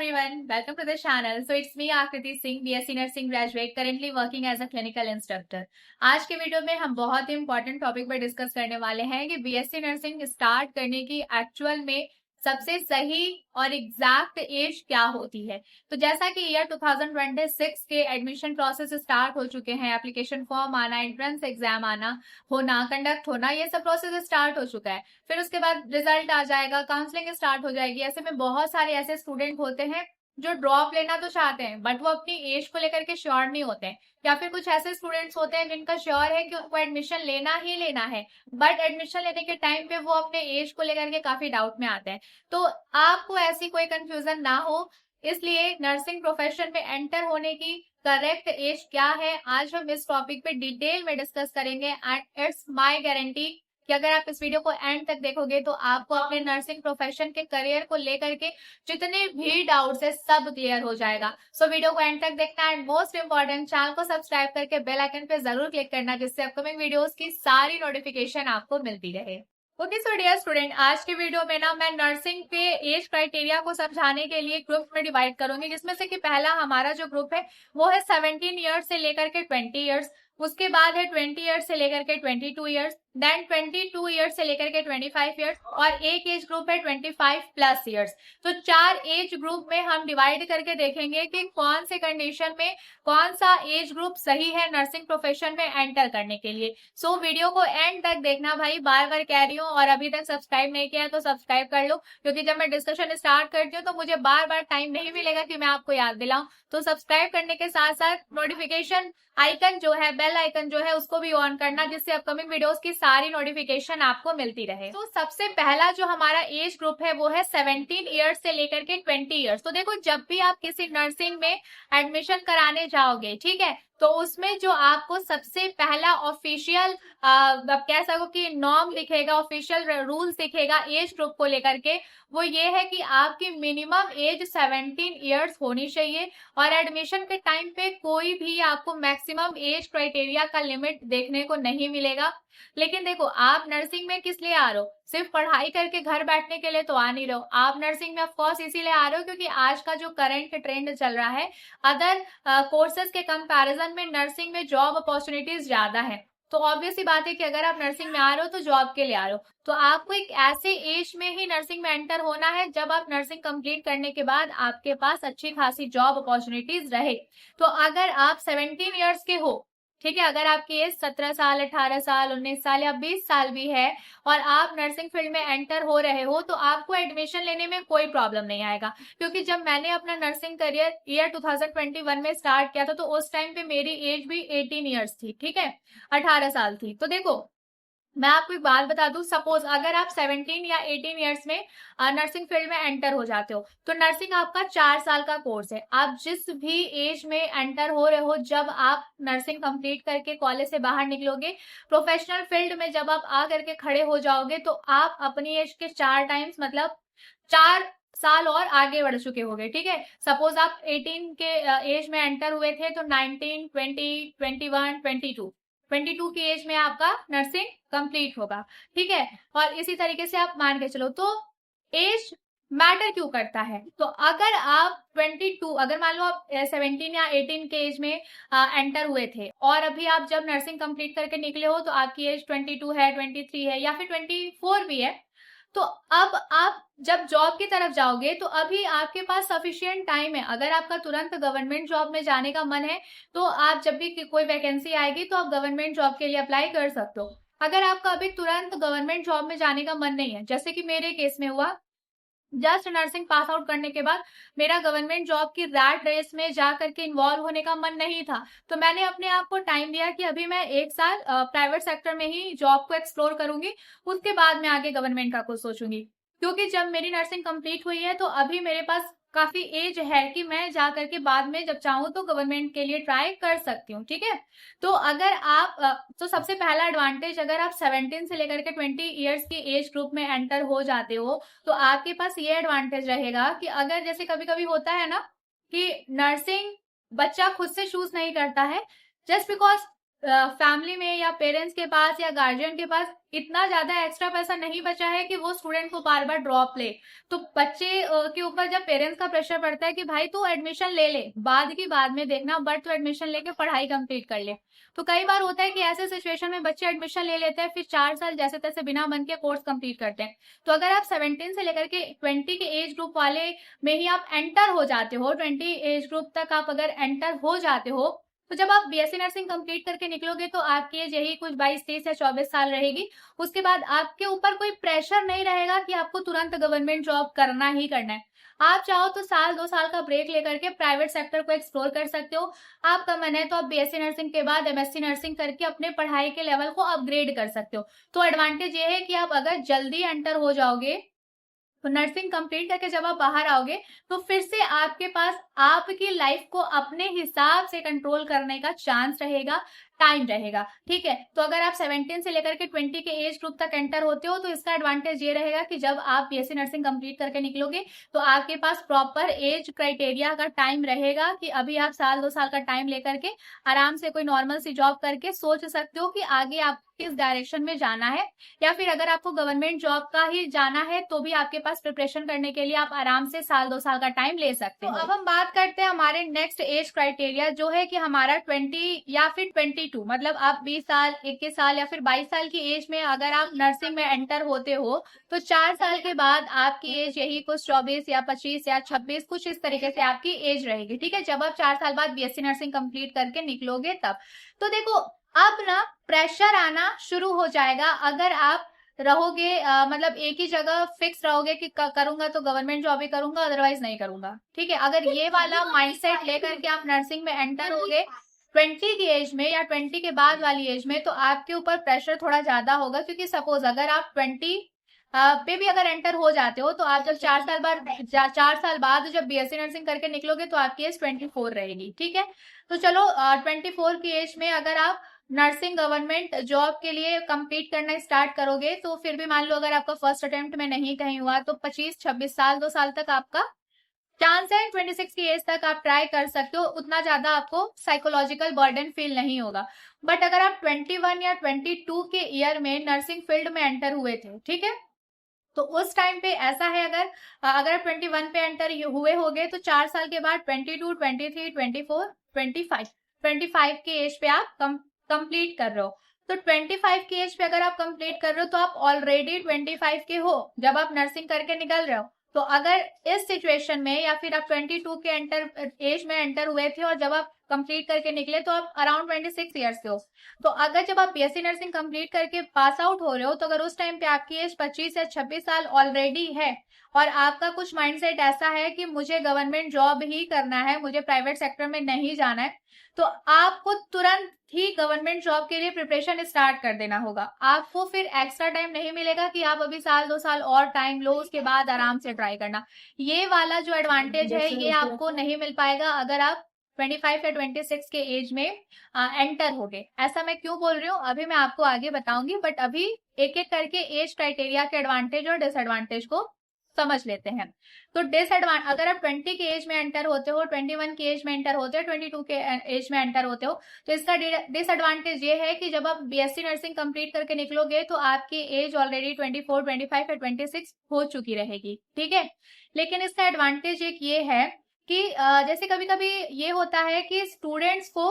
everyone, welcome to the channel. So it's me Akriti Singh, BSc Nursing graduate, currently working as a clinical instructor. आज के video में हम बहुत ही important topic पर discuss करने वाले हैं कि बीएससी नर्सिंग स्टार्ट करने की एक्चुअल में सबसे सही और एग्जैक्ट एज क्या होती है। तो जैसा कि ईयर 2026 के एडमिशन प्रोसेस स्टार्ट हो चुके हैं, एप्लीकेशन फॉर्म आना, एंट्रेंस एग्जाम आना होना, कंडक्ट होना, ये सब प्रोसेस स्टार्ट हो चुका है। फिर उसके बाद रिजल्ट आ जाएगा, काउंसलिंग स्टार्ट हो जाएगी। ऐसे में बहुत सारे ऐसे स्टूडेंट होते हैं जो ड्रॉप लेना तो चाहते हैं बट वो अपनी एज को लेकर के श्योर नहीं होते हैं, या फिर कुछ ऐसे स्टूडेंट्स होते हैं जिनका श्योर है कि उनको एडमिशन लेना ही लेना है बट एडमिशन लेने के टाइम पे वो अपने एज को लेकर के काफी डाउट में आते हैं। तो आपको ऐसी कोई कंफ्यूजन ना हो, इसलिए नर्सिंग प्रोफेशन में एंटर होने की करेक्ट एज क्या है, आज हम इस टॉपिक पे डिटेल में डिस्कस करेंगे। एंड इट्स माय गारंटी कि अगर आप इस वीडियो को एंड तक देखोगे तो आपको अपने नर्सिंग प्रोफेशन के करियर को लेकर के जितने भी डाउट्स है सब क्लियर हो जाएगा। सो वीडियो को एंड तक देखना एंड मोस्ट इंपॉर्टेंट चैनल को सब्सक्राइब करके बेल आइकन पे जरूर क्लिक करना, जिससे अपकमिंग वीडियोस की सारी नोटिफिकेशन आपको मिलती रहे। ओके सो डियर स्टूडेंट, आज के वीडियो में ना मैं नर्सिंग के एज क्राइटेरिया को समझाने के लिए ग्रुप में डिवाइड करूंगी, जिसमें से कि पहला हमारा जो ग्रुप है वो है 17 ईयर्स से लेकर के 20 ईयर्स, उसके बाद है 20 ईयर्स से लेकर के 22 ईयर्स, देन 22 ईयर्स से लेकर के 25 ईयर्स, और एक एज ग्रुप है 25 प्लस ईयर्स। तो चार एज ग्रुप में हम डिवाइड करके देखेंगे कि कौन से कंडीशन में कौन सा एज ग्रुप सही है नर्सिंग प्रोफेशन में एंटर करने के लिए। सो वीडियो को एंड तक देखना भाई, बार बार कह रही हूँ, और अभी तक सब्सक्राइब नहीं किया है तो सब्सक्राइब कर लो, क्योंकि जब मैं डिस्कशन स्टार्ट करती हूँ तो मुझे बार बार टाइम नहीं मिलेगा कि मैं आपको याद दिलाऊं। तो सब्सक्राइब करने के साथ साथ नोटिफिकेशन आइकन जो है, बेल आइकन जो है, उसको भी ऑन करना, जिससे अपकमिंग वीडियोस की सारी नोटिफिकेशन आपको मिलती रहे। तो सबसे पहला जो हमारा एज ग्रुप है वो है 17 ईयर्स से लेकर के 20 ईयर्स। तो देखो, जब भी आप किसी नर्सिंग में एडमिशन कराने जाओगे, ठीक है, तो उसमें जो आपको सबसे पहला ऑफिशियल कह सको कि नॉर्म दिखेगा, ऑफिशियल रूल्स दिखेगा एज ग्रुप को लेकर के, वो ये है कि आपकी मिनिमम एज 17 ईयर्स होनी चाहिए, और एडमिशन के टाइम पे कोई भी आपको मैक्सिमम एज क्राइटेरिया का लिमिट देखने को नहीं मिलेगा। लेकिन देखो, आप नर्सिंग में किस लिए आ रहे हो? सिर्फ पढ़ाई करके घर बैठने के लिए तो आ नहीं रहे हो। आप नर्सिंग में ऑफकोर्स इसीलिए आ रहे हो क्योंकि आज का जो करंट ट्रेंड चल रहा है, अदर कोर्सेज के कंपैरिजन में नर्सिंग में जॉब अपॉर्चुनिटीज ज्यादा है। तो ऑब्वियस सी बात है कि अगर आप नर्सिंग में आ रहे हो तो जॉब के लिए आ रहे हो, तो आपको एक ऐसे एज में ही नर्सिंग में एंटर होना है जब आप नर्सिंग कंप्लीट करने के बाद आपके पास अच्छी खासी जॉब अपॉर्चुनिटीज रहे। तो अगर आप 17 ईयर्स के हो, ठीक है, अगर आपकी एज 17 साल, 18 साल, 19 साल या 20 साल भी है और आप नर्सिंग फील्ड में एंटर हो रहे हो, तो आपको एडमिशन लेने में कोई प्रॉब्लम नहीं आएगा। क्योंकि जब मैंने अपना नर्सिंग करियर ईयर 2021 में स्टार्ट किया था तो उस टाइम पे मेरी एज भी 18 ईयर्स थी, ठीक है, 18 साल थी। तो देखो, मैं आपको एक बात बता दूं, सपोज अगर आप 17 या 18 इयर्स में नर्सिंग फील्ड में एंटर हो जाते हो, तो नर्सिंग आपका 4 साल का कोर्स है। आप जिस भी एज में एंटर हो रहे हो, जब आप नर्सिंग कंप्लीट करके कॉलेज से बाहर निकलोगे, प्रोफेशनल फील्ड में जब आप आ करके खड़े हो जाओगे, तो आप अपनी एज के 4 टाइम्स, मतलब 4 साल और आगे बढ़ चुके होंगे, ठीक है। सपोज आप 18 के एज में एंटर हुए थे तो 19, 20, 21, 22 की एज में आपका नर्सिंग कंप्लीट होगा, ठीक है। और इसी तरीके से आप मान के चलो, तो एज मैटर क्यों करता है? तो अगर आप 22, अगर मान लो आप 17 या 18 के एज में एंटर हुए थे, और अभी आप जब नर्सिंग कंप्लीट करके निकले हो तो आपकी एज 22 है, 23 है, या फिर 24 भी है, तो अब आप जब जॉब की तरफ जाओगे तो अभी आपके पास सफिशिएंट टाइम है। अगर आपका तुरंत गवर्नमेंट जॉब में जाने का मन है तो आप जब भी कोई वैकेंसी आएगी तो आप गवर्नमेंट जॉब के लिए अप्लाई कर सकते हो। अगर आपका अभी तुरंत गवर्नमेंट जॉब में जाने का मन नहीं है, जैसे कि मेरे केस में हुआ, जस्ट नर्सिंग पास आउट करने के बाद मेरा गवर्नमेंट जॉब की रैट रेस में जा करके इन्वॉल्व होने का मन नहीं था, तो मैंने अपने आप को टाइम दिया कि अभी मैं 1 साल प्राइवेट सेक्टर में ही जॉब को एक्सप्लोर करूंगी, उसके बाद मैं आगे गवर्नमेंट का कुछ सोचूंगी। क्योंकि जब मेरी नर्सिंग कंप्लीट हुई है तो अभी मेरे पास काफी एज है कि मैं जा करके बाद में जब चाहूँ तो गवर्नमेंट के लिए ट्राई कर सकती हूँ, ठीक है। तो अगर आप तो सबसे पहला एडवांटेज, अगर आप 17 से लेकर के 20 ईयर्स की एज ग्रुप में एंटर हो जाते हो तो आपके पास ये एडवांटेज रहेगा कि अगर जैसे कभी कभी होता है ना कि नर्सिंग बच्चा खुद से चूज नहीं करता है, जस्ट बिकॉज फैमिली में या पेरेंट्स के पास या गार्जियन के पास इतना ज्यादा एक्स्ट्रा पैसा नहीं बचा है कि वो स्टूडेंट को बार बार ड्रॉप ले, तो बच्चे के ऊपर जब पेरेंट्स का प्रेशर पड़ता है कि भाई तू एडमिशन ले ले, बाद की बाद में देखना, बट तू एडमिशन लेके पढ़ाई कंप्लीट कर ले, तो कई बार होता है कि ऐसे सिचुएशन में बच्चे एडमिशन ले लेते हैं, फिर 4 साल जैसे तैसे बिना मन के कोर्स कंप्लीट करते हैं। तो अगर आप 17 से लेकर के 20 के एज ग्रुप वाले में ही आप एंटर हो जाते हो, 20 एज ग्रुप तक आप अगर एंटर हो जाते हो, तो जब आप बीएससी नर्सिंग कंप्लीट करके निकलोगे तो आपकी एज यही कुछ 22, 23 या 24 साल रहेगी। उसके बाद आपके ऊपर कोई प्रेशर नहीं रहेगा कि आपको तुरंत गवर्नमेंट जॉब करना ही करना है। आप चाहो तो 1-2 साल का ब्रेक लेकर के प्राइवेट सेक्टर को एक्सप्लोर कर सकते हो। आपका मन है तो आप बीएससी नर्सिंग के बाद एमएससी नर्सिंग करके अपने पढ़ाई के लेवल को अपग्रेड कर सकते हो। तो एडवांटेज ये है कि आप अगर जल्दी एंटर हो जाओगे तो नर्सिंग कंप्लीट करके जब आप बाहर आओगे तो फिर से आपके पास आपकी लाइफ को अपने हिसाब से कंट्रोल करने का चांस रहेगा, टाइम रहेगा। ठीक है, तो अगर आप 17 से लेकर के 20 के एज ग्रुप तक एंटर होते हो तो इसका एडवांटेज ये रहेगा कि जब आप बीएससी नर्सिंग कंप्लीट करके निकलोगे तो आपके पास प्रॉपर एज क्राइटेरिया का टाइम रहेगा कि अभी आप 1-2 साल का टाइम लेकर के आराम से कोई नॉर्मल सी जॉब करके सोच सकते हो कि आगे आप किस डायरेक्शन में जाना है, या फिर अगर आपको गवर्नमेंट जॉब का ही जाना है तो भी आपके पास प्रिपरेशन करने के लिए आप आराम से 1-2 साल का टाइम ले सकते हो। अब हम बात करते हैं हमारे नेक्स्ट एज क्राइटेरिया, जो है कि हमारा 20 या फिर 22, मतलब आप 20 साल, 21 साल या फिर 22 साल की एज में अगर आप नर्सिंग में एंटर होते हो तो 4 साल के बाद आपकी एज यही कुछ 24 या 25 या 26 कुछ इस तरीके से आपकी एज रहेगी। ठीक है, जब आप 4 साल बाद बीएससी नर्सिंग कंप्लीट करके निकलोगे तब। तो देखो अब ना प्रेशर आना शुरू हो जाएगा अगर आप रहोगे मतलब एक ही जगह फिक्स रहोगे कि करूंगा तो गवर्नमेंट जॉब ही करूंगा, अदरवाइज नहीं करूंगा। ठीक है, अगर ये वाला माइंडसेट लेकर के आप नर्सिंग में एंटर होगे 20 की एज में या 20 के बाद वाली एज में, तो आपके ऊपर प्रेशर थोड़ा ज्यादा होगा, क्योंकि सपोज अगर आप 20 पे भी अगर एंटर हो जाते हो तो आप जब 4 साल बाद जब बीएससी नर्सिंग करके निकलोगे तो आपकी एज 24 रहेगी। ठीक है, तो चलो 24 की एज में अगर आप नर्सिंग गवर्नमेंट जॉब के लिए कंप्लीट करना स्टार्ट करोगे तो फिर भी मान लो अगर आपका फर्स्ट अटेम्प्ट में नहीं कहीं हुआ तो 25-26 साल, 2 साल तक आपका चांस है। 26 की एज तक आप ट्राई कर सकते हो, उतना ज्यादा आपको साइकोलॉजिकल बर्डन फील नहीं होगा। बट अगर आप 21 या 22 के ईयर में नर्सिंग फील्ड में एंटर हुए थे, ठीक है, तो उस टाइम पे ऐसा है अगर आप 21 पे एंटर हुए होगे तो 4 साल के बाद 22, 23, 24, 25 के एज पे आप कंप्लीट कर रहे हो। तो 25 की एज पे अगर आप कंप्लीट कर रहे हो तो आप ऑलरेडी 25 के हो जब आप नर्सिंग करके निकल रहे हो। तो अगर इस सिचुएशन में या फिर आप 22 के एज में एंटर हुए थे और जब आप कंप्लीट करके निकले तो आप अराउंड 26 ईयर्स के हो, तो अगर जब आप बीएससी नर्सिंग कंप्लीट करके पास आउट हो रहे हो तो अगर उस टाइम पे आपकी एज 25 या 26 साल ऑलरेडी है और आपका कुछ माइंडसेट ऐसा है कि मुझे गवर्नमेंट जॉब ही करना है, मुझे प्राइवेट सेक्टर में नहीं जाना है, तो आपको तुरंत ही गवर्नमेंट जॉब के लिए प्रिपरेशन स्टार्ट कर देना होगा। आपको फिर एक्स्ट्रा टाइम नहीं मिलेगा कि आप अभी 1-2 साल और टाइम लो उसके बाद आराम से ट्राई करना। ये वाला जो एडवांटेज है ये आपको नहीं मिल पाएगा अगर आप 25 या 26 के एज में एंटर हो गए। ऐसा मैं क्यों बोल रही हूँ अभी मैं आपको आगे बताऊंगी, बट अभी एक एक करके एज क्राइटेरिया के एडवांटेज और डिसएडवांटेज को समझ लेते हैं। तो अगर आप 20 के एज में एंटर होते हो, 21 के एज में एंटर होते हो, 22 के एज में एंटर होते हो, तो इसका डिसएडवांटेज ये है कि जब आप बीएससी नर्सिंग कंप्लीट करके निकलोगे तो आपकी एज ऑलरेडी 24, 25 या 26 हो चुकी रहेगी। ठीक है, लेकिन इसका एडवांटेज एक ये है कि जैसे कभी कभी ये होता है कि स्टूडेंट्स को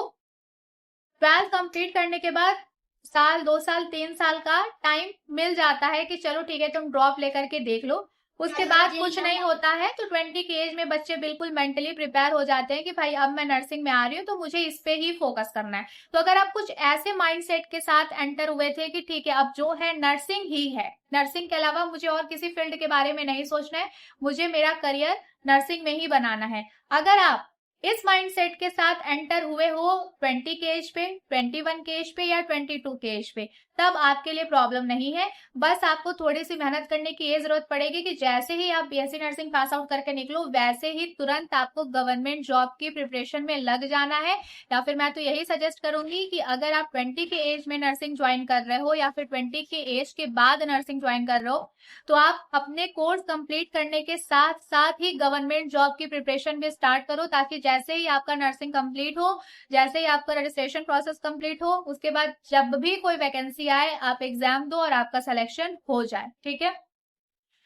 12 कंप्लीट करने के बाद साल, 2 साल, 3 साल का टाइम मिल जाता है कि चलो ठीक है तुम ड्रॉप लेकर के देख लो, उसके बाद कुछ नहीं होता है। तो 20 की एज में बच्चे बिल्कुल मेंटली प्रिपेयर हो जाते हैं कि भाई अब मैं नर्सिंग में आ रही हूँ तो मुझे इस पे ही फोकस करना है। तो अगर आप कुछ ऐसे माइंडसेट के साथ एंटर हुए थे कि ठीक है अब जो है नर्सिंग ही है, नर्सिंग के अलावा मुझे और किसी फील्ड के बारे में नहीं सोचना है, मुझे मेरा करियर नर्सिंग में ही बनाना है, अगर आप इस माइंडसेट के साथ एंटर हुए हो 20 के एज पे, 21 के एज पे या 22 के एज पे, तब आपके लिए प्रॉब्लम नहीं है। बस आपको थोड़ी सी मेहनत करने की जरूरत पड़ेगी कि जैसे ही आप बीएससी नर्सिंग पास आउट करके निकलो वैसे ही तुरंत आपको गवर्नमेंट जॉब की प्रिपरेशन में लग जाना है। या फिर मैं तो यही सजेस्ट करूंगी कि अगर आप 20 के एज में नर्सिंग ज्वाइन कर रहे हो या फिर 20 के एज के बाद नर्सिंग ज्वाइन कर रहे हो तो आप अपने कोर्स कंप्लीट करने के साथ साथ ही गवर्नमेंट जॉब की प्रिपरेशन भी स्टार्ट करो, ताकि जैसे ही आपका नर्सिंग कंप्लीट हो, जैसे ही आपका रजिस्ट्रेशन प्रोसेस कंप्लीट हो, उसके बाद जब भी कोई वैकेंसी आए आप एग्जाम दो और आपका सिलेक्शन हो जाए। ठीक है,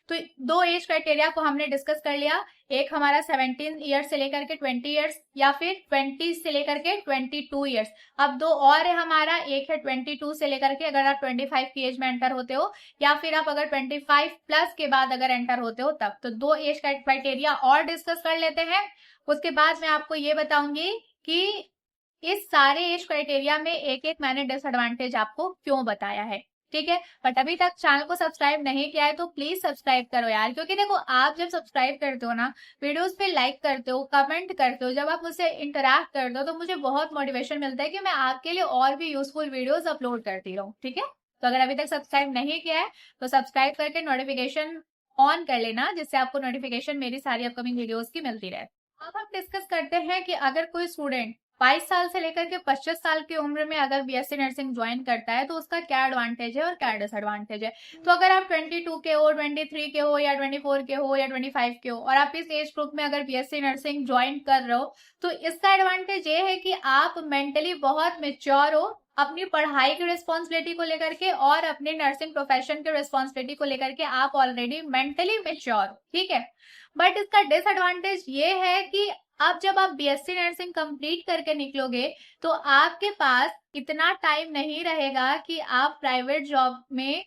तो दो एज क्राइटेरिया को हमने डिस्कस कर लिया। एक हमारा 17 ईयर्स से लेकर के 20 ईयर्स, या फिर 20 से लेकर के 22 ईयर्स। अब दो और है हमारा, एक है 22 से लेकर के अगर आप 25 की एज में एंटर होते हो, या फिर आप अगर 25 प्लस के बाद अगर एंटर होते हो तब। तो दो एज क्राइटेरिया और डिस्कस कर लेते हैं। उसके बाद मैं आपको ये बताऊंगी कि इस सारे एज क्राइटेरिया में एक एक मैंने डिसएडवांटेज आपको क्यों बताया है। ठीक है, बट अभी तक चैनल को सब्सक्राइब नहीं किया है तो प्लीज सब्सक्राइब करो यार, क्योंकि देखो आप जब सब्सक्राइब करते हो ना, वीडियोस पे लाइक करते हो, कमेंट करते हो, जब आप मुझसे इंटरेक्ट करते हो तो मुझे बहुत मोटिवेशन मिलता है कि मैं आपके लिए और भी यूजफुल वीडियोस अपलोड करती रहूं। ठीक है, तो अगर अभी तक सब्सक्राइब नहीं किया है तो सब्सक्राइब करके नोटिफिकेशन ऑन कर लेना, जिससे आपको नोटिफिकेशन मेरी सारी अपकमिंग वीडियोस की मिलती रहे। अब हम डिस्कस करते हैं कि अगर कोई स्टूडेंट 22 साल से लेकर के 25 साल की उम्र में अगर बीएससी नर्सिंग ज्वाइन करता है तो उसका क्या एडवांटेज है और क्या डिसएडवांटेज है। तो अगर आप 22 के हो, 23 के हो, या 24 के हो, या 25 के हो, और आप इस एज ग्रुप में अगर बीएससी नर्सिंग ज्वाइन कर रहे हो, तो इसका एडवांटेज ये है कि आप मेंटली बहुत मेच्योर हो, अपनी पढ़ाई की रिस्पॉन्सिबिलिटी को लेकर के और अपने नर्सिंग प्रोफेशन की रिस्पॉन्सिबिलिटी को लेकर के आप ऑलरेडी मेंटली मेच्योर हो। ठीक है, बट इसका डिसएडवांटेज ये है कि अब जब आप बीएससी नर्सिंग कंप्लीट करके निकलोगे तो आपके पास इतना टाइम नहीं रहेगा कि आप प्राइवेट जॉब में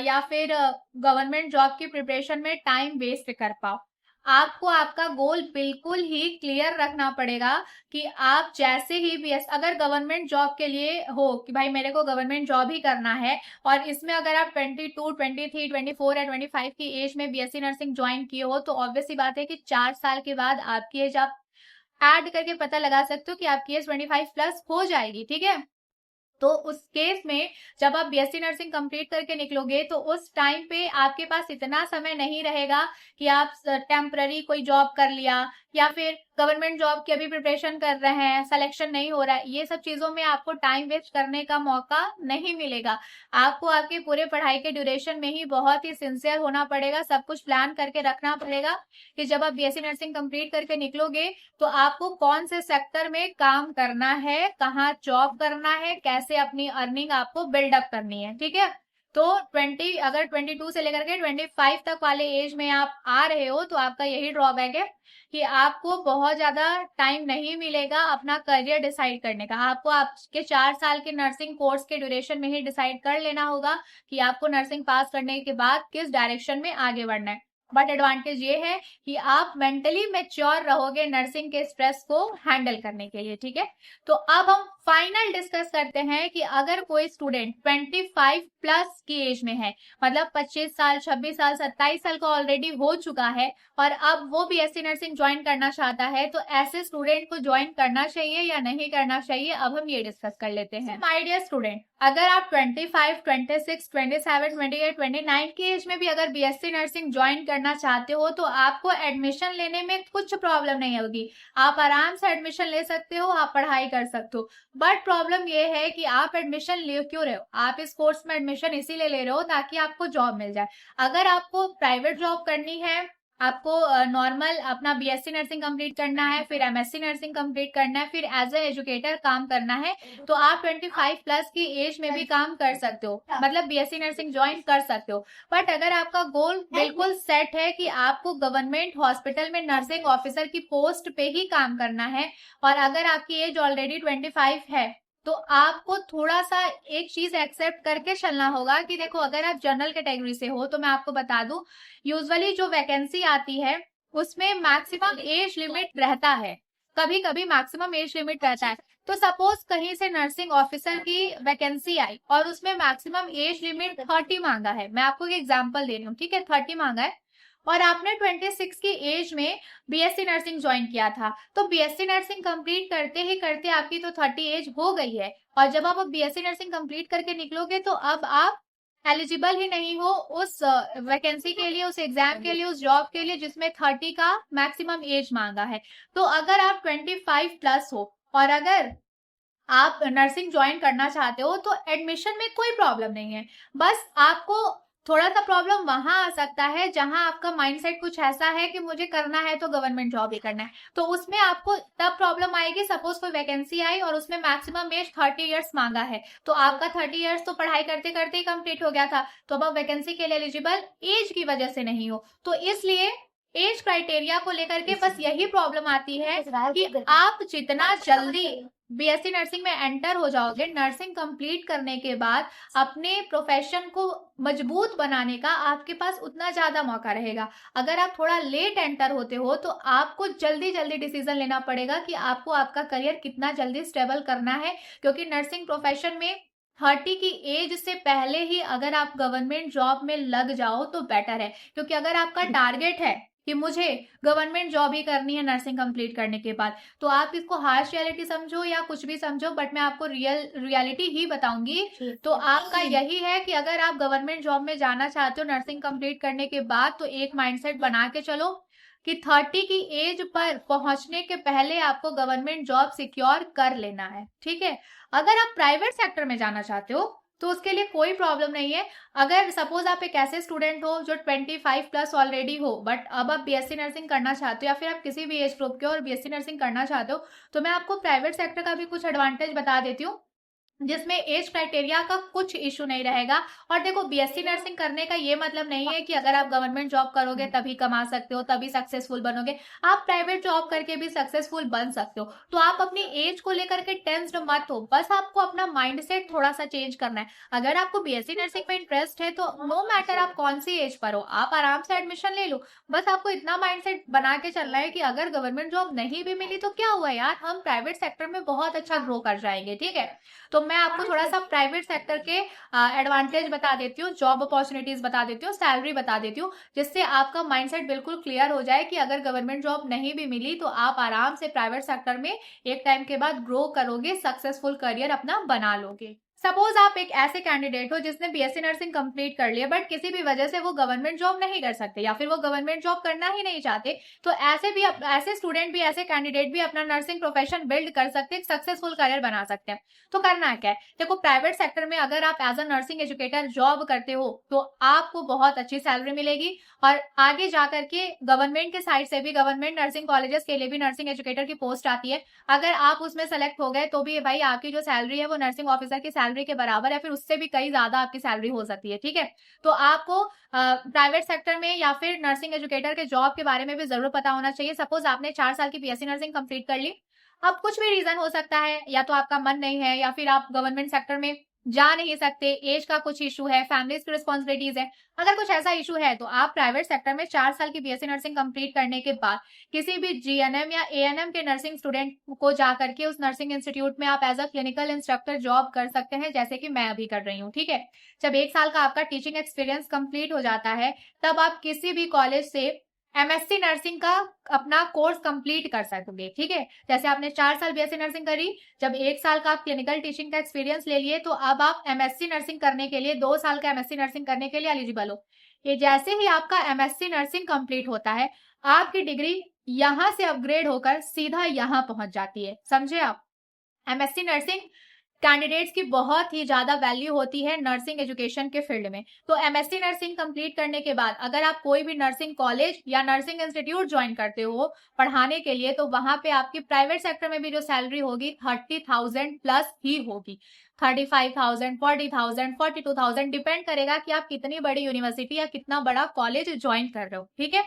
या फिर गवर्नमेंट जॉब की प्रिपरेशन में टाइम वेस्ट कर पाओ। आपको आपका गोल बिल्कुल ही क्लियर रखना पड़ेगा कि आप जैसे ही भी अगर गवर्नमेंट जॉब के लिए हो कि भाई मेरे को गवर्नमेंट जॉब ही करना है, और इसमें अगर आप 22, 23, 24 या 25 की एज में बीएससी नर्सिंग ज्वाइन किए हो, तो ऑब्वियस सी बात है कि 4 साल के बाद आपकी एज आप ऐड करके पता लगा सकते हो कि आपकी एज 25 प्लस हो जाएगी। ठीक है, तो उस केस में जब आप बीएससी नर्सिंग कंप्लीट करके निकलोगे तो उस टाइम पे आपके पास इतना समय नहीं रहेगा कि आप टेम्पररी कोई जॉब कर लिया, या फिर गवर्नमेंट जॉब की अभी प्रिपरेशन कर रहे हैं, सिलेक्शन नहीं हो रहा है, ये सब चीजों में आपको टाइम वेस्ट करने का मौका नहीं मिलेगा। आपको आपके पूरे पढ़ाई के ड्यूरेशन में ही बहुत ही सिंसियर होना पड़ेगा, सब कुछ प्लान करके रखना पड़ेगा कि जब आप बीएससी नर्सिंग कंप्लीट करके निकलोगे तो आपको कौन से सेक्टर में काम करना है, कहाँ जॉब करना है, कैसे अपनी अर्निंग आपको बिल्डअप करनी है। ठीक है, तो 22 से लेकर के 25 तक वाले एज में आप आ रहे हो तो आपका यही ड्रॉबैक है कि आपको बहुत ज्यादा टाइम नहीं मिलेगा अपना करियर डिसाइड करने का। आपको आपके 4 साल के नर्सिंग कोर्स के ड्यूरेशन में ही डिसाइड कर लेना होगा कि आपको नर्सिंग पास करने के बाद किस डायरेक्शन में आगे बढ़ना है। बट एडवांटेज ये है कि आप मेंटली मेच्योर रहोगे नर्सिंग के स्ट्रेस को हैंडल करने के लिए। ठीक है, तो अब हम फाइनल डिस्कस करते हैं कि अगर कोई स्टूडेंट 25 प्लस की एज में है, मतलब 25 साल, 26 साल, 27 साल का ऑलरेडी हो चुका है, और अब वो बीएससी नर्सिंग ज्वाइन करना चाहता है, तो ऐसे स्टूडेंट को ज्वाइन करना चाहिए या नहीं करना चाहिए, अब हम ये डिस्कस कर लेते हैं। माय डियर स्टूडेंट, अगर आप 25, 26, 27, 28, 29 की एज में भी अगर बीएससी नर्सिंग ज्वाइन करना चाहते हो तो आपको एडमिशन लेने में कुछ प्रॉब्लम नहीं होगी। आप आराम से एडमिशन ले सकते हो, आप पढ़ाई कर सकते हो। बट प्रॉब्लम ये है कि आप एडमिशन ले क्यों रहे हो। आप इस कोर्स में एडमिशन इसीलिए ले रहे हो ताकि आपको जॉब मिल जाए। अगर आपको प्राइवेट जॉब करनी है, आपको नॉर्मल अपना बीएससी नर्सिंग कंप्लीट करना है, फिर एमएससी नर्सिंग कंप्लीट करना है, फिर एज ए एजुकेटर काम करना है, तो आप 25 प्लस की एज में भी काम कर सकते हो, मतलब बीएससी नर्सिंग ज्वाइन कर सकते हो। बट अगर आपका गोल बिल्कुल सेट है कि आपको गवर्नमेंट हॉस्पिटल में नर्सिंग ऑफिसर की पोस्ट पे ही काम करना है, और अगर आपकी एज ऑलरेडी 25 है, तो आपको थोड़ा सा एक चीज एक्सेप्ट करके चलना होगा कि देखो अगर आप जनरल कैटेगरी से हो तो मैं आपको बता दूं, यूजुअली जो वैकेंसी आती है उसमें मैक्सिमम एज लिमिट रहता है, कभी कभी मैक्सिमम एज लिमिट रहता है। तो सपोज कहीं से नर्सिंग ऑफिसर की वैकेंसी आई और उसमें मैक्सिमम एज लिमिट 30 मांगा है, मैं आपको एक एग्जांपल दे रही हूँ, ठीक है, 30 मांगा है, और आपने 26 की एज में बीएससी नर्सिंग ज्वाइन किया था, तो बीएससी नर्सिंग कंप्लीट करते ही करते आपकी तो 30 एज हो गई है, और जब आप बीएससी नर्सिंग कंप्लीट करके निकलोगे तो अब आप एलिजिबल ही नहीं हो उस वैकेंसी के लिए, उस एग्जाम के लिए, उस जॉब के लिए जिसमें 30 का मैक्सिमम एज मांगा है। तो अगर आप 25 प्लस हो और अगर आप नर्सिंग ज्वाइन करना चाहते हो तो एडमिशन में कोई प्रॉब्लम नहीं है, बस आपको थोड़ा सा प्रॉब्लम वहां आ सकता है जहां आपका माइंडसेट कुछ ऐसा है कि मुझे करना है तो गवर्नमेंट जॉब ही करना है, तो उसमें आपको तब प्रॉब्लम आएगी। सपोज कोई वैकेंसी आई और उसमें मैक्सिमम एज 30 इयर्स मांगा है, तो आपका 30 इयर्स तो पढ़ाई करते करते ही कंप्लीट हो गया था, तो अब आप वैकेंसी के लिए एलिजिबल एज की वजह से नहीं हो। तो इसलिए एज क्राइटेरिया को लेकर के बस यही प्रॉब्लम आती है कि आप जितना जल्दी बीएससी नर्सिंग में एंटर हो जाओगे, नर्सिंग कंप्लीट करने के बाद अपने प्रोफेशन को मजबूत बनाने का आपके पास उतना ज्यादा मौका रहेगा। अगर आप थोड़ा लेट एंटर होते हो तो आपको जल्दी जल्दी डिसीजन लेना पड़ेगा कि आपको आपका करियर कितना जल्दी स्टेबल करना है, क्योंकि नर्सिंग प्रोफेशन में 30 की एज से पहले ही अगर आप गवर्नमेंट जॉब में लग जाओ तो बेटर है। क्योंकि अगर आपका टारगेट है कि मुझे गवर्नमेंट जॉब ही करनी है नर्सिंग कंप्लीट करने के बाद, तो आप इसको हार्श रियलिटी समझो या कुछ भी समझो, बट मैं आपको रियलिटी ही बताऊंगी। तो आपका यही है कि अगर आप गवर्नमेंट जॉब में जाना चाहते हो नर्सिंग कंप्लीट करने के बाद, तो एक माइंडसेट बना के चलो कि 30 की एज पर पहुंचने के पहले आपको गवर्नमेंट जॉब सिक्योर कर लेना है, ठीक है। अगर आप प्राइवेट सेक्टर में जाना चाहते हो तो उसके लिए कोई प्रॉब्लम नहीं है। अगर सपोज आप एक ऐसे स्टूडेंट हो जो 25 प्लस ऑलरेडी हो, बट अब आप बीएससी नर्सिंग करना चाहते हो, या फिर आप किसी भी एज ग्रुप के और बीएससी नर्सिंग करना चाहते हो, तो मैं आपको प्राइवेट सेक्टर का भी कुछ एडवांटेज बता देती हूँ जिसमें एज क्राइटेरिया का कुछ इशू नहीं रहेगा। और देखो, बीएससी नर्सिंग करने का ये मतलब नहीं है कि अगर आप गवर्नमेंट जॉब करोगे तभी कमा सकते हो, तभी सक्सेसफुल बनोगे। आप प्राइवेट जॉब करके भी सक्सेसफुल बन सकते हो। तो आप अपनी एज को लेकर के टेंस्ड मत हो, बस आपको अपना माइंडसेट थोड़ा सा चेंज करना है। अगर आपको बीएससी नर्सिंग में इंटरेस्ट है तो नो मैटर आप कौन सी एज पर हो, आप आराम से एडमिशन ले लो। बस आपको इतना माइंडसेट बना के चलना है कि अगर गवर्नमेंट जॉब नहीं भी मिली तो क्या हुआ यार, हम प्राइवेट सेक्टर में बहुत अच्छा ग्रो कर जाएंगे, ठीक है। तो मैं आपको थोड़ा सा प्राइवेट सेक्टर के एडवांटेज बता देती हूँ, जॉब अपॉर्चुनिटीज बता देती हूँ, सैलरी बता देती हूँ, जिससे आपका माइंडसेट बिल्कुल क्लियर हो जाए कि अगर गवर्नमेंट जॉब नहीं भी मिली तो आप आराम से प्राइवेट सेक्टर में एक टाइम के बाद ग्रो करोगे, सक्सेसफुल करियर अपना बना लोगे। सपोज आप एक ऐसे कैंडिडेट हो जिसने बीएससी नर्सिंग कंप्लीट कर लिया, बट किसी भी वजह से वो गवर्नमेंट जॉब नहीं कर सकते या फिर वो गवर्नमेंट जॉब करना ही नहीं चाहते, तो ऐसे स्टूडेंट भी, ऐसे कैंडिडेट भी अपना नर्सिंग प्रोफेशन बिल्ड कर सकते हैं, सक्सेसफुल करियर बना सकते हैं। तो करना क्या है, देखो प्राइवेट सेक्टर में अगर आप as a nursing educator job करते हो तो आपको बहुत अच्छी सैलरी मिलेगी, और आगे जाकर के गवर्नमेंट के साइड से भी, गवर्नमेंट नर्सिंग कॉलेजेस के लिए भी नर्सिंग एजुकेटर की पोस्ट आती है। अगर आप उसमें सेलेक्ट हो गए तो भी भाई आपकी जो सैलरी है वो नर्सिंग ऑफिसर की सैलरी के बराबर है, फिर उससे भी कई ज्यादा आपकी सैलरी हो सकती है, ठीक है। तो आपको प्राइवेट सेक्टर में या फिर नर्सिंग एजुकेटर के जॉब के बारे में भी जरूर पता होना चाहिए। सपोज आपने 4 साल की बीएससी नर्सिंग कंप्लीट कर ली, अब कुछ भी रीजन हो सकता है, या तो आपका मन नहीं है, या फिर आप गवर्नमेंट सेक्टर में जा नहीं सकते, एज का कुछ इशू है, फैमिलीज की रिस्पॉन्सिबिलिटीज है, अगर कुछ ऐसा इशू है तो आप प्राइवेट सेक्टर में 4 साल की बीएससी नर्सिंग कंप्लीट करने के बाद किसी भी जीएनएम या एएनएम के नर्सिंग स्टूडेंट को जाकर के उस नर्सिंग इंस्टीट्यूट में आप as a clinical instructor job कर सकते हैं, जैसे कि मैं अभी कर रही हूँ, ठीक है। जब 1 साल का आपका टीचिंग एक्सपीरियंस कंप्लीट हो जाता है, तब आप किसी भी कॉलेज से एमएससी नर्सिंग का अपना कोर्स कंप्लीट कर सकोगे, ठीक है। जैसे आपने 4 साल बीएससी नर्सिंग करी, जब 1 साल का आप क्लिनिकल टीचिंग का एक्सपीरियंस ले लिए, तो अब आप एमएससी नर्सिंग करने के लिए, 2 साल का एमएससी नर्सिंग करने के लिए एलिजिबल हो। ये जैसे ही आपका एमएससी नर्सिंग कंप्लीट होता है, आपकी डिग्री यहां से अपग्रेड होकर सीधा यहां पहुंच जाती है, समझे आप। एमएससी नर्सिंग कैंडिडेट्स की बहुत ही ज्यादा वैल्यू होती है नर्सिंग एजुकेशन के फील्ड में। तो एमएससी नर्सिंग कंप्लीट करने के बाद अगर आप कोई भी नर्सिंग कॉलेज या नर्सिंग इंस्टीट्यूट ज्वाइन करते हो पढ़ाने के लिए, तो वहां पे आपकी प्राइवेट सेक्टर में भी जो सैलरी होगी 30,000 प्लस ही होगी। 35,000, 40,000, 42,000 डिपेंड करेगा कि आप कितनी बड़ी यूनिवर्सिटी या कितना बड़ा कॉलेज ज्वाइन कर रहे हो, ठीक है।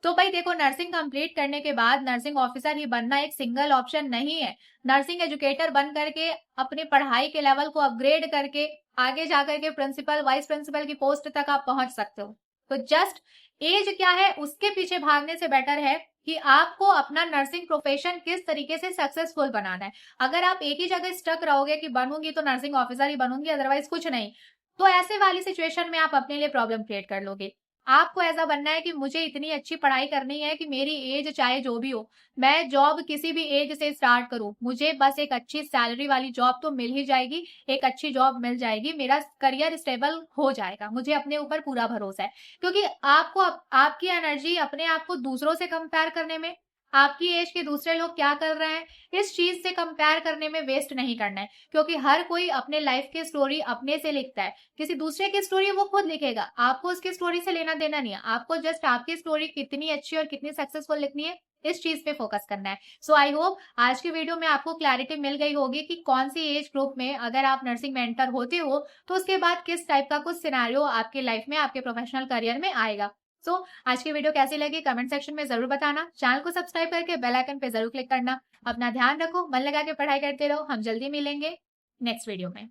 तो भाई देखो, नर्सिंग कंप्लीट करने के बाद नर्सिंग ऑफिसर ही बनना एक सिंगल ऑप्शन नहीं है। नर्सिंग एजुकेटर बन करके अपनी पढ़ाई के लेवल को अपग्रेड करके आगे जाकर के प्रिंसिपल, वाइस प्रिंसिपल की पोस्ट तक आप पहुंच सकते हो। तो जस्ट एज क्या है उसके पीछे भागने से बेटर है कि आपको अपना नर्सिंग प्रोफेशन किस तरीके से सक्सेसफुल बनाना है। अगर आप एक ही जगह स्टक रहोगे कि बनूंगी तो नर्सिंग ऑफिसर ही बनूंगी, अदरवाइज कुछ नहीं, तो ऐसे वाली सिचुएशन में आप अपने लिए प्रॉब्लम क्रिएट कर लोगे। आपको ऐसा बनना है कि मुझे इतनी अच्छी पढ़ाई करनी है कि मेरी एज चाहे जो भी हो, मैं जॉब किसी भी एज से स्टार्ट करूं, मुझे बस एक अच्छी सैलरी वाली जॉब तो मिल ही जाएगी, एक अच्छी जॉब मिल जाएगी, मेरा करियर स्टेबल हो जाएगा, मुझे अपने ऊपर पूरा भरोसा है। क्योंकि आपको आपकी एनर्जी अपने आप को दूसरों से कंपेयर करने में, आपकी एज के दूसरे लोग क्या कर रहे हैं, इस चीज से कंपेयर करने में वेस्ट नहीं करना है, क्योंकि हर कोई अपने लाइफ की स्टोरी अपने से लिखता है। किसी दूसरे की स्टोरी वो खुद लिखेगा, आपको उसकी स्टोरी से लेना देना नहीं है। आपको जस्ट आपकी स्टोरी कितनी अच्छी और कितनी सक्सेसफुल लिखनी है, इस चीज पे फोकस करना है। सो आई होप आज की वीडियो में आपको क्लैरिटी मिल गई होगी कि कौन सी एज ग्रुप में अगर आप नर्सिंग मेंटर होते हो तो उसके बाद किस टाइप का कुछ सिनेरियो आपकी लाइफ में, आपके प्रोफेशनल करियर में आएगा। आज की वीडियो कैसी लगी कमेंट सेक्शन में जरूर बताना। चैनल को सब्सक्राइब करके बेल आइकन पे जरूर क्लिक करना। अपना ध्यान रखो, मन लगा के पढ़ाई करते रहो। हम जल्दी मिलेंगे नेक्स्ट वीडियो में।